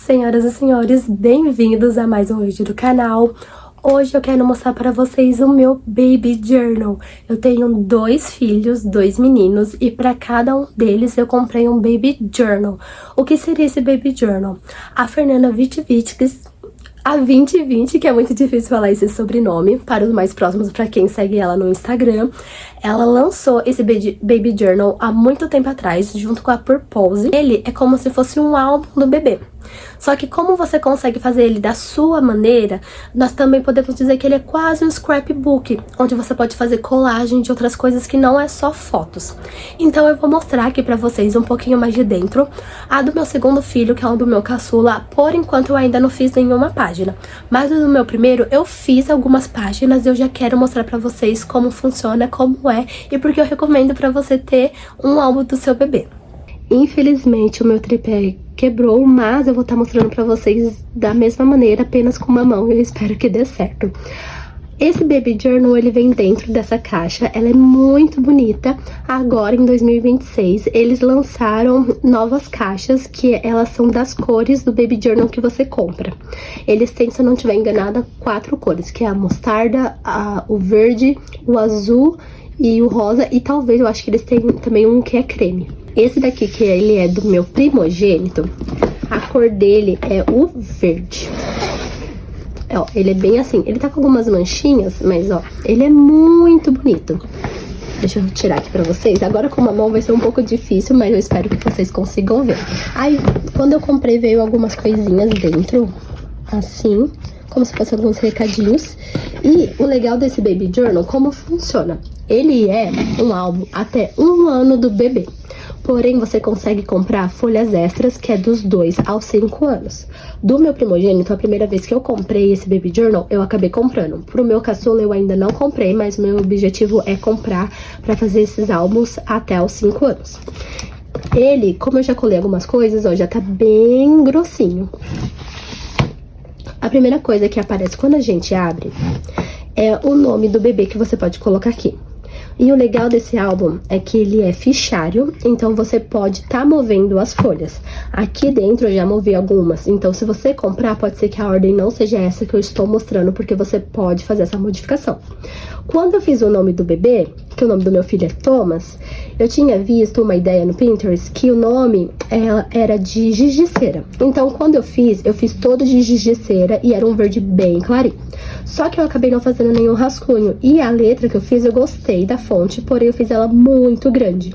Senhoras e senhores, bem-vindos a mais um vídeo do canal. Hoje eu quero mostrar para vocês o meu Baby Journal. Eu tenho 2 filhos, 2 meninos, e para cada um deles eu comprei um Baby Journal. O que seria esse Baby Journal? A Fernanda Witwickis, a 2020, que é muito difícil falar esse sobrenome, para os mais próximos, para quem segue ela no Instagram, ela lançou esse Baby Journal há muito tempo atrás, junto com a Purpose. Ele é como se fosse um álbum do bebê. Só que como você consegue fazer ele da sua maneira, nós também podemos dizer que ele é quase um scrapbook, onde você pode fazer colagem de outras coisas que não é só fotos. Então eu vou mostrar aqui pra vocês um pouquinho mais de dentro. A do meu segundo filho, que é o do meu caçula, por enquanto eu ainda não fiz nenhuma página. Mas o do meu primeiro eu fiz algumas páginas e eu já quero mostrar pra vocês como funciona, como é e porque eu recomendo pra você ter um álbum do seu bebê. Infelizmente o meu tripé quebrou, mas eu vou estar mostrando pra vocês da mesma maneira, apenas com uma mão, e eu espero que dê certo. Esse Baby Journal, ele vem dentro dessa caixa, ela é muito bonita. Agora, em 2026, eles lançaram novas caixas, que elas são das cores do Baby Journal que você compra. Eles têm, se eu não estiver enganada, 4 cores, que é a mostarda, o verde, o azul e o rosa, e talvez, eu acho que eles têm também um que é creme. Esse daqui, que ele é do meu primogênito, a cor dele é o verde. Ó, ele é bem assim, ele tá com algumas manchinhas, mas ó, ele é muito bonito. Deixa eu tirar aqui pra vocês. Agora com a mão vai ser um pouco difícil, mas eu espero que vocês consigam ver. Aí, quando eu comprei, veio algumas coisinhas dentro, assim, como se fossem alguns recadinhos. E o legal desse Baby Journal, como funciona? Ele é um álbum até 1 ano do bebê. Porém, você consegue comprar folhas extras, que é dos 2 aos 5 anos. Do meu primogênito, a primeira vez que eu comprei esse Baby Journal, eu acabei comprando. Pro meu caçula, eu ainda não comprei, mas o meu objetivo é comprar pra fazer esses álbuns até os 5 anos. Ele, como eu já colei algumas coisas, ó, já tá bem grossinho. A primeira coisa que aparece quando a gente abre é o nome do bebê que você pode colocar aqui. E o legal desse álbum é que ele é fichário, então você pode estar movendo as folhas. Aqui dentro eu já movi algumas, então se você comprar, pode ser que a ordem não seja essa que eu estou mostrando, porque você pode fazer essa modificação. Quando eu fiz o nome do bebê, que o nome do meu filho é Thomas, eu tinha visto uma ideia no Pinterest que o nome era de giz de cera. Então quando eu fiz todo de giz de cera e era um verde bem clarinho. Só que eu acabei não fazendo nenhum rascunho, e a letra que eu fiz eu gostei da fonte, porém eu fiz ela muito grande.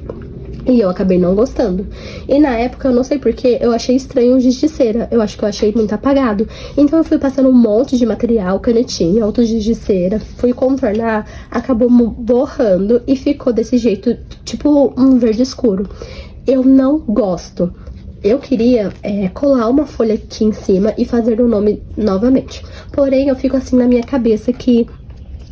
E eu acabei não gostando. E na época, eu não sei porquê, eu achei estranho o giz de cera. Eu acho que eu achei muito apagado. Então eu fui passando um monte de material, canetinha, outro giz de cera. Fui contornar, acabou borrando e ficou desse jeito, tipo um verde escuro. Eu não gosto. Eu queria colar uma folha aqui em cima e fazer o nome novamente. Porém, eu fico assim na minha cabeça que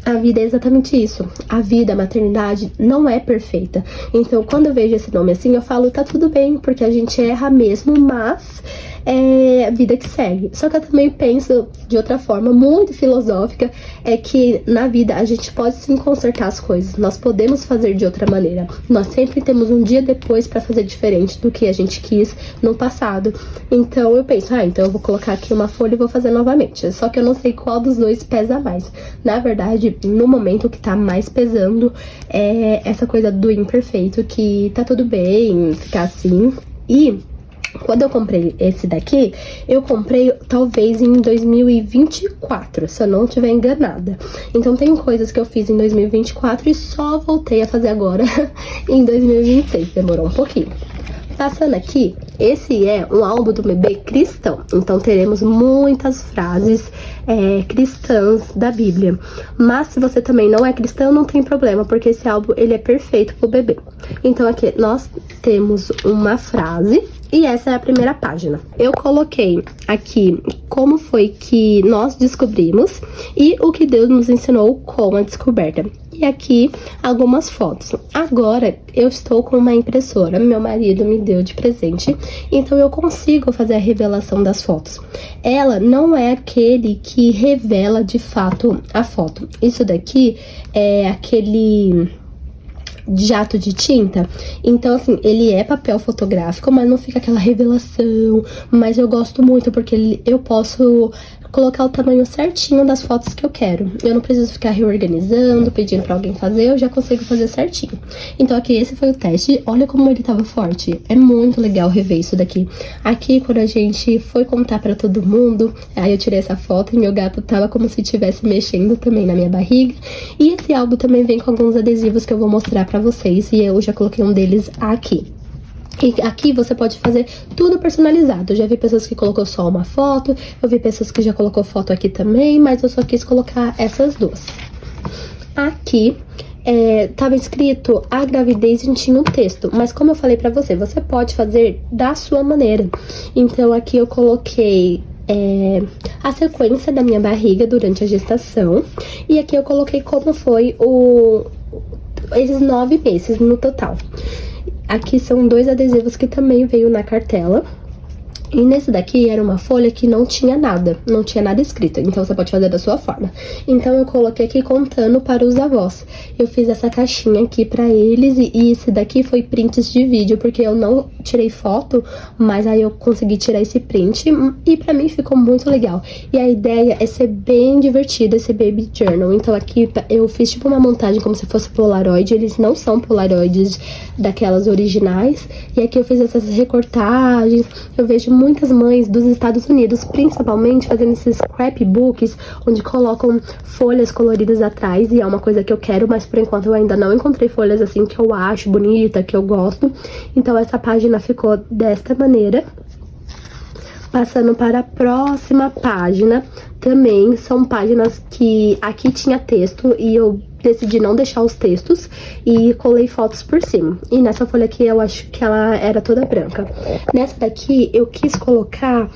a vida é exatamente isso. A vida, a maternidade, não é perfeita. Então, quando eu vejo esse nome assim, eu falo, tá tudo bem, porque a gente erra mesmo, mas é a vida que segue. Só que eu também penso de outra forma, muito filosófica, é que na vida a gente pode sim consertar as coisas. Nós podemos fazer de outra maneira. Nós sempre temos um dia depois pra fazer diferente do que a gente quis no passado. Então, eu penso, então eu vou colocar aqui uma folha e vou fazer novamente. Só que eu não sei qual dos dois pesa mais. Na verdade, no momento, o que tá mais pesando é essa coisa do imperfeito, que tá tudo bem ficar assim. E quando eu comprei esse daqui, eu comprei talvez em 2024, se eu não estiver enganada. Então tem coisas que eu fiz em 2024 e só voltei a fazer agora em 2026, demorou um pouquinho. Passando aqui, esse é um álbum do bebê cristão, então teremos muitas frases cristãs da Bíblia. Mas se você também não é cristão, não tem problema, porque esse álbum ele é perfeito pro bebê. Então aqui nós temos uma frase e essa é a primeira página. Eu coloquei aqui como foi que nós descobrimos e o que Deus nos ensinou com a descoberta. E aqui algumas fotos. Agora eu estou com uma impressora, meu marido me deu de presente, então eu consigo fazer a revelação das fotos. Ela não é aquele que revela de fato a foto. Isso daqui é aquele jato de tinta. Então, assim, ele é papel fotográfico, mas não fica aquela revelação. Mas eu gosto muito porque eu posso colocar o tamanho certinho das fotos que eu quero. Eu não preciso ficar reorganizando, pedindo pra alguém fazer, eu já consigo fazer certinho. Então aqui esse foi o teste, olha como ele tava forte. É muito legal rever isso daqui. Aqui quando a gente foi contar pra todo mundo, aí eu tirei essa foto e meu gato tava como se estivesse mexendo também na minha barriga. E esse álbum também vem com alguns adesivos que eu vou mostrar pra vocês, e eu já coloquei um deles aqui. E aqui você pode fazer tudo personalizado. Eu já vi pessoas que colocou só uma foto, eu vi pessoas que já colocou foto aqui também, mas eu só quis colocar essas duas. Aqui tava escrito a gravidez e tinha um texto, mas como eu falei pra você, você pode fazer da sua maneira. Então aqui eu coloquei a sequência da minha barriga durante a gestação, e aqui eu coloquei como foi esses 9 meses no total. Aqui são 2 adesivos que também veio na cartela. E nesse daqui era uma folha que não tinha nada escrito, então você pode fazer da sua forma. Então eu coloquei aqui contando para os avós. Eu fiz essa caixinha aqui pra eles, e esse daqui foi prints de vídeo, porque eu não tirei foto, mas aí eu consegui tirar esse print, e pra mim ficou muito legal. E a ideia é ser bem divertido esse Baby Journal. Então aqui eu fiz tipo uma montagem como se fosse Polaroid, eles não são Polaroids daquelas originais. E aqui eu fiz essas recortagens, eu vejo muitas mães dos Estados Unidos, principalmente, fazendo esses scrapbooks, onde colocam folhas coloridas atrás, e é uma coisa que eu quero, mas por enquanto eu ainda não encontrei folhas assim que eu acho bonita, que eu gosto. Então essa página ficou desta maneira. Passando para a próxima página, também são páginas que aqui tinha texto e eu decidi não deixar os textos e colei fotos por cima. E nessa folha aqui eu acho que ela era toda branca. Nessa daqui eu quis colocar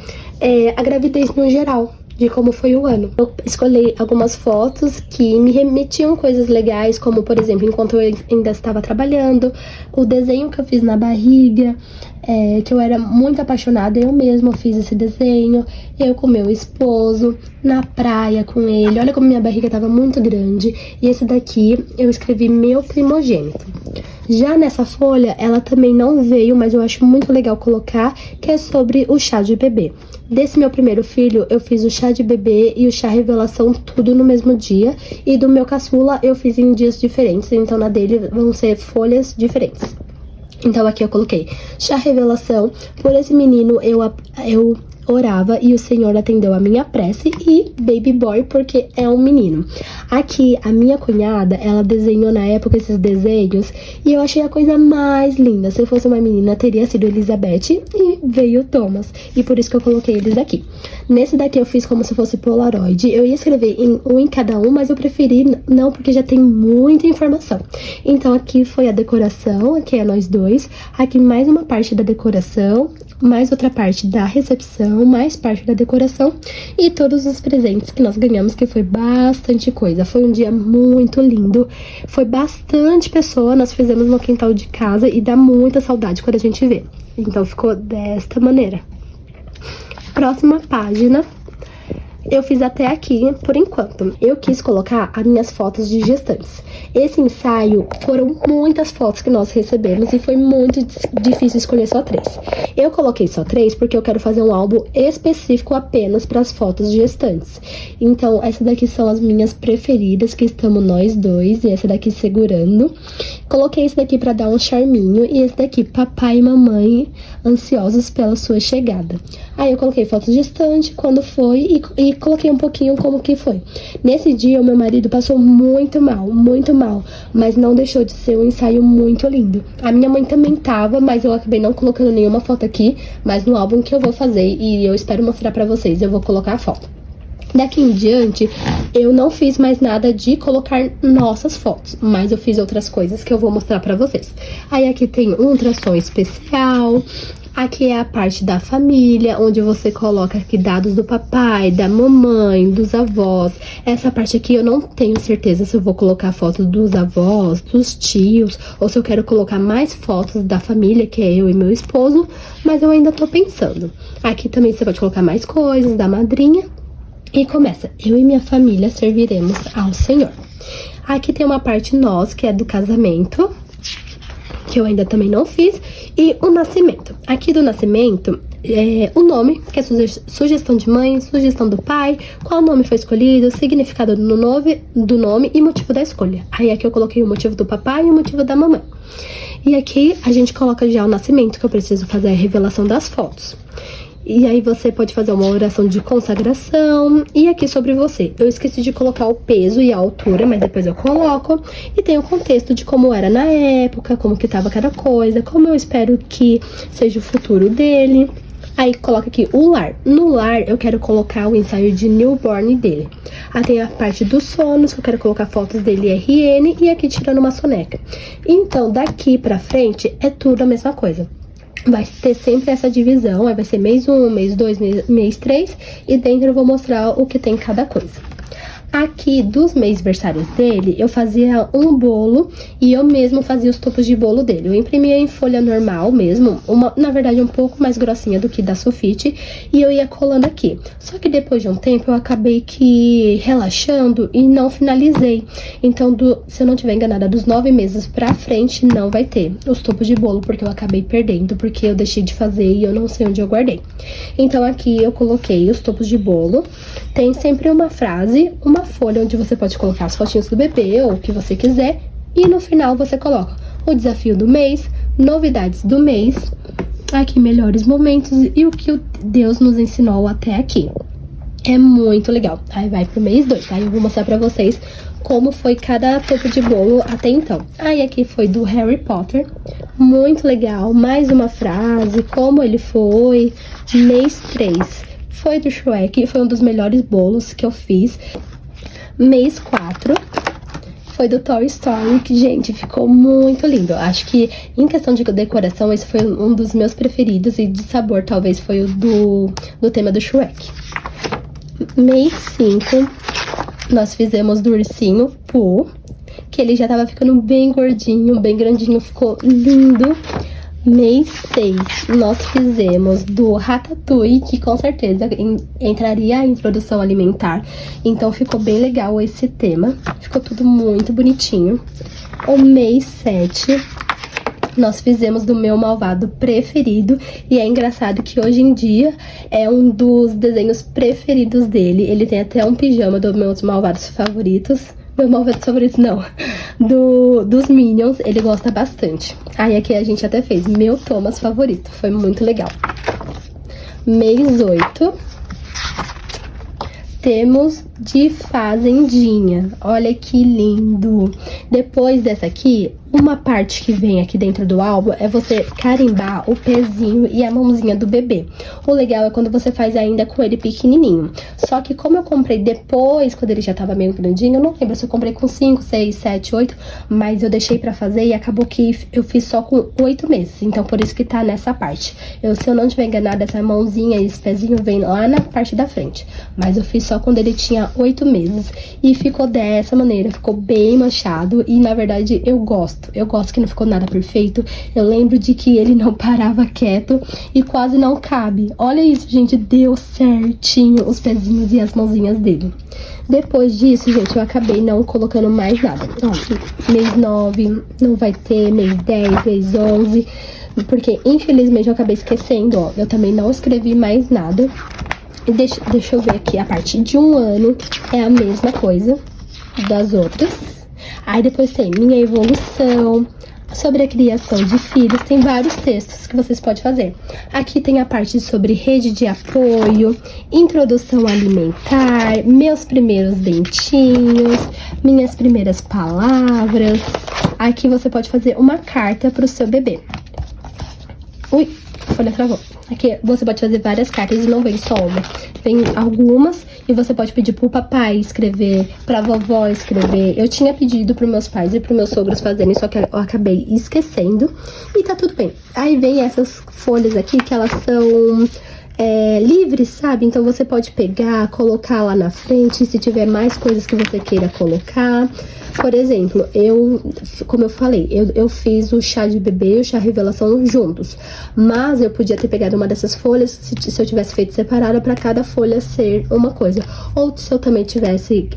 a gravidez no geral, de como foi o ano. Eu escolhi algumas fotos que me remetiam coisas legais, como por exemplo, enquanto eu ainda estava trabalhando, o desenho que eu fiz na barriga, que eu era muito apaixonada, eu mesma fiz esse desenho, eu com meu esposo, na praia com ele, olha como minha barriga estava muito grande. E esse daqui eu escrevi meu primogênito. Já nessa folha, ela também não veio, mas eu acho muito legal colocar, que é sobre o chá de bebê. Desse meu primeiro filho, eu fiz o chá de bebê e o chá revelação tudo no mesmo dia. E do meu caçula, eu fiz em dias diferentes, então na dele vão ser folhas diferentes. Então aqui eu coloquei chá revelação, por esse menino eu orava e o Senhor atendeu a minha prece, e Baby Boy porque é um menino. Aqui a minha cunhada, ela desenhou na época esses desenhos e eu achei a coisa mais linda. Se eu fosse uma menina, teria sido Elizabeth e veio Thomas, e por isso que eu coloquei eles aqui. Nesse daqui eu fiz como se fosse Polaroid. Eu ia escrever um em cada um, mas eu preferi não, porque já tem muita informação. Então aqui foi a decoração, aqui é nós dois, aqui mais uma parte da decoração, mais outra parte da recepção, mais parte da decoração e todos os presentes que nós ganhamos, que foi bastante coisa. Foi um dia muito lindo, foi bastante pessoa, nós fizemos no quintal de casa e dá muita saudade quando a gente vê. Então ficou desta maneira. Próxima página. Eu fiz até aqui, por enquanto. Eu quis colocar as minhas fotos de gestantes. Esse ensaio foram muitas fotos que nós recebemos e foi muito difícil escolher só 3. Eu coloquei só 3 porque eu quero fazer um álbum específico apenas para as fotos de gestantes. Então, essas daqui são as minhas preferidas, que estamos nós dois, e essa daqui segurando. Coloquei esse daqui para dar um charminho, e esse daqui, papai e mamãe ansiosos pela sua chegada. Aí eu coloquei fotos de gestante, quando foi, e coloquei um pouquinho como que foi. Nesse dia, o meu marido passou muito mal, mas não deixou de ser um ensaio muito lindo. A minha mãe também tava, mas eu acabei não colocando nenhuma foto aqui, mas no álbum que eu vou fazer, e eu espero mostrar pra vocês, eu vou colocar a foto. Daqui em diante, eu não fiz mais nada de colocar nossas fotos, mas eu fiz outras coisas que eu vou mostrar pra vocês. Aí aqui tem um ultrassom especial. Aqui é a parte da família, onde você coloca aqui dados do papai, da mamãe, dos avós. Essa parte aqui eu não tenho certeza se eu vou colocar fotos dos avós, dos tios, ou se eu quero colocar mais fotos da família, que é eu e meu esposo, mas eu ainda tô pensando. Aqui também você pode colocar mais coisas da madrinha. E começa, eu e minha família serviremos ao Senhor. Aqui tem uma parte nós, que é do casamento. que eu ainda também não fiz, e o nascimento. Aqui do nascimento, o nome, que é sugestão de mãe, sugestão do pai, qual nome foi escolhido, significado do nome e motivo da escolha. Aí aqui eu coloquei o motivo do papai e o motivo da mamãe. E aqui a gente coloca já o nascimento, que eu preciso fazer a revelação das fotos. E aí você pode fazer uma oração de consagração. E aqui sobre você. Eu esqueci de colocar o peso e a altura, mas depois eu coloco. E tem o contexto de como era na época, como que tava cada coisa, como eu espero que seja o futuro dele. Aí coloca aqui o lar. No lar eu quero colocar o ensaio de newborn dele. Aí tem a parte dos sonos, que eu quero colocar fotos dele RN. E aqui tirando uma soneca. Então daqui pra frente é tudo a mesma coisa. Vai ter sempre essa divisão, aí vai ser mês 1, mês 2, mês 3, e dentro eu vou mostrar o que tem cada coisa. Aqui, dos mêsversários dele, eu fazia um bolo e eu mesmo fazia os topos de bolo dele. Eu imprimia em folha normal mesmo, na verdade um pouco mais grossinha do que da sulfite, e eu ia colando aqui. Só que depois de um tempo eu acabei que relaxando e não finalizei. Então, se eu não tiver enganada, dos 9 meses pra frente não vai ter os topos de bolo, porque eu acabei perdendo, porque eu deixei de fazer e eu não sei onde eu guardei. Então aqui eu coloquei os topos de bolo, tem sempre uma frase, uma folha onde você pode colocar as fotinhas do bebê ou o que você quiser, e no final você coloca o desafio do mês, novidades do mês, aqui melhores momentos e o que Deus nos ensinou até aqui. É muito legal. Aí vai pro mês 2, aí eu vou mostrar pra vocês como foi cada topo de bolo até então. Aí aqui foi do Harry Potter, muito legal, mais uma frase, como ele foi. Mês 3 foi do Shrek, foi um dos melhores bolos que eu fiz. Mês 4 foi do Toy Story, que, gente, ficou muito lindo. Acho que, em questão de decoração, esse foi um dos meus preferidos. E de sabor, talvez, foi o do tema do Shrek. Mês 5, nós fizemos do ursinho Pooh, que ele já tava ficando bem gordinho, bem grandinho, ficou lindo. Mês 6, nós fizemos do Ratatouille, que com certeza entraria a introdução alimentar. Então ficou bem legal esse tema, ficou tudo muito bonitinho. O mês 7, nós fizemos do meu malvado preferido. E é engraçado que hoje em dia é um dos desenhos preferidos dele. Ele tem até um pijama dos meus malvados favoritos. Meu malvado favorito não, dos Minions, ele gosta bastante. Aí aqui a gente até fez meu Thomas favorito, foi muito legal. Mês 8, temos de Fazendinha, olha que lindo. Depois dessa aqui, uma parte que vem aqui dentro do álbum é você carimbar o pezinho e a mãozinha do bebê. O legal é quando você faz ainda com ele pequenininho. Só que como eu comprei depois, quando ele já tava meio grandinho, eu não lembro se eu comprei com 5, 6, 7, 8, mas eu deixei pra fazer e acabou que eu fiz só com 8 meses. Então por isso que tá nessa parte. Se eu não tiver enganado, essa mãozinha e esse pezinho vem lá na parte da frente. Mas eu fiz só quando ele tinha 8 meses. E ficou dessa maneira, ficou bem manchado. E na verdade eu gosto que não ficou nada perfeito. Eu lembro de que ele não parava quieto e quase não cabe. Olha isso, gente, deu certinho os pezinhos e as mãozinhas dele. Depois disso, gente, eu acabei não colocando mais nada. Ó, mês 9 não vai ter, mês 10, mês 11, porque infelizmente eu acabei esquecendo, ó. Eu também não escrevi mais nada. E deixa eu ver aqui, a partir de 1 ano é a mesma coisa das outras. Aí depois tem minha evolução, sobre a criação de filhos, tem vários textos que vocês podem fazer. Aqui tem a parte sobre rede de apoio, introdução alimentar, meus primeiros dentinhos, minhas primeiras palavras. Aqui você pode fazer uma carta para o seu bebê. Ui, a folha travou. Aqui você pode fazer várias cartas e não vem só uma. Vem algumas e você pode pedir pro papai escrever, pra vovó escrever. Eu tinha pedido pros meus pais e pros meus sogros fazerem, só que eu acabei esquecendo. E tá tudo bem. Aí vem essas folhas aqui que elas são livres, sabe? Então você pode pegar, colocar lá na frente, se tiver mais coisas que você queira colocar. Por exemplo, como eu falei, eu fiz o chá de bebê e o chá revelação juntos. Mas eu podia ter pegado uma dessas folhas, se eu tivesse feito separada, para cada folha ser uma coisa. Ou se eu também tivesse,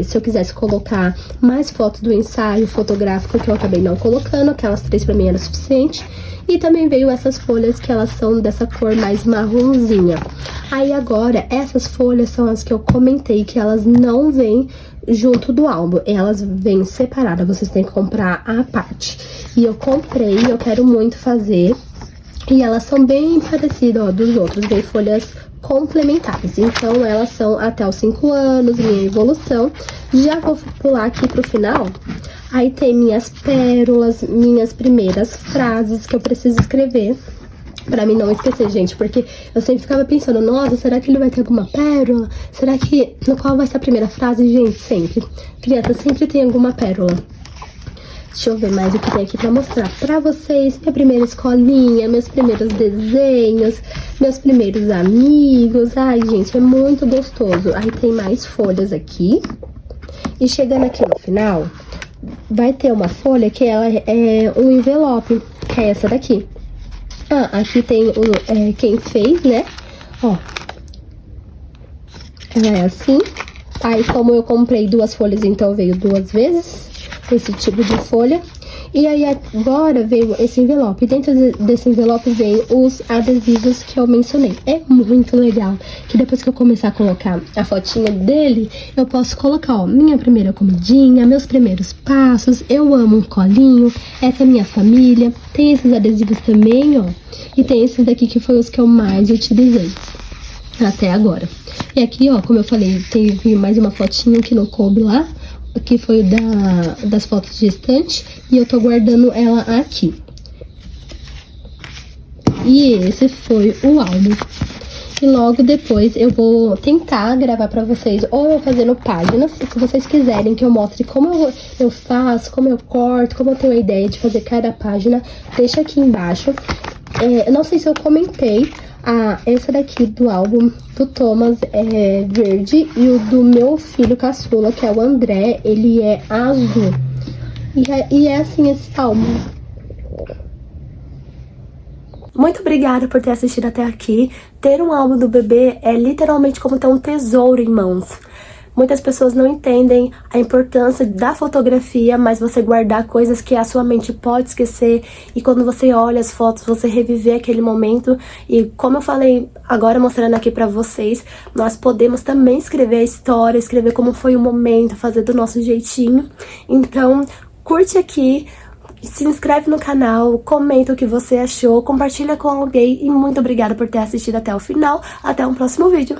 se eu quisesse colocar mais fotos do ensaio fotográfico, que eu acabei não colocando, aquelas 3 pra mim era suficiente. E também veio essas folhas que elas são dessa cor mais marronzinha. Aí agora, essas folhas são as que eu comentei, que elas não vêm junto do álbum. Elas vêm separadas, vocês têm que comprar à parte. E eu comprei, eu quero muito fazer. E elas são bem parecidas, ó, dos outros. Vem folhas complementares. Então, elas são até os 5 anos, minha evolução. Já vou pular aqui pro final. Aí tem minhas pérolas, minhas primeiras frases que eu preciso escrever. Pra mim não esquecer, gente, porque eu sempre ficava pensando, nossa, será que ele vai ter alguma pérola? Será que, no qual vai ser a primeira frase? Gente, sempre. Criança sempre tem alguma pérola. Deixa eu ver mais o que tem aqui pra mostrar pra vocês. Minha primeira escolinha, meus primeiros desenhos, meus primeiros amigos. Ai, gente, é muito gostoso. Aí tem mais folhas aqui. E chegando aqui no final, vai ter uma folha que ela é um envelope, que é essa daqui. Ah, aqui tem quem fez, né? Ó. Ela é assim. Aí, como eu comprei 2 folhas, então veio 2 vezes esse tipo de folha. E aí, agora veio esse envelope. Dentro desse envelope veio os adesivos que eu mencionei. É muito legal, que depois que eu começar a colocar a fotinha dele, eu posso colocar, ó, minha primeira comidinha, meus primeiros passos, eu amo um colinho, essa é minha família. Tem esses adesivos também, ó. E tem esses daqui que foi os que eu mais utilizei até agora. E aqui, ó, como eu falei, teve mais uma fotinha que não coube lá. Aqui foi das fotos de estante. E eu tô guardando ela aqui. E esse foi o álbum. E logo depois eu vou tentar gravar pra vocês, ou eu fazendo páginas, se vocês quiserem que eu mostre como eu faço, como eu corto, como eu tenho a ideia de fazer cada página, deixa aqui embaixo. Eu não sei se eu comentei, essa daqui do álbum do Thomas é verde e o do meu filho caçula, que é o André, ele é azul. E é assim esse álbum. Muito obrigada por ter assistido até aqui. Ter um álbum do bebê é literalmente como ter um tesouro em mãos. Muitas pessoas não entendem a importância da fotografia, mas você guardar coisas que a sua mente pode esquecer. E quando você olha as fotos, você reviver aquele momento. E como eu falei agora mostrando aqui pra vocês, nós podemos também escrever a história, escrever como foi o momento, fazer do nosso jeitinho. Então, curte aqui. Se inscreve no canal, comenta o que você achou, compartilha com alguém e muito obrigada por ter assistido até o final. Até um próximo vídeo.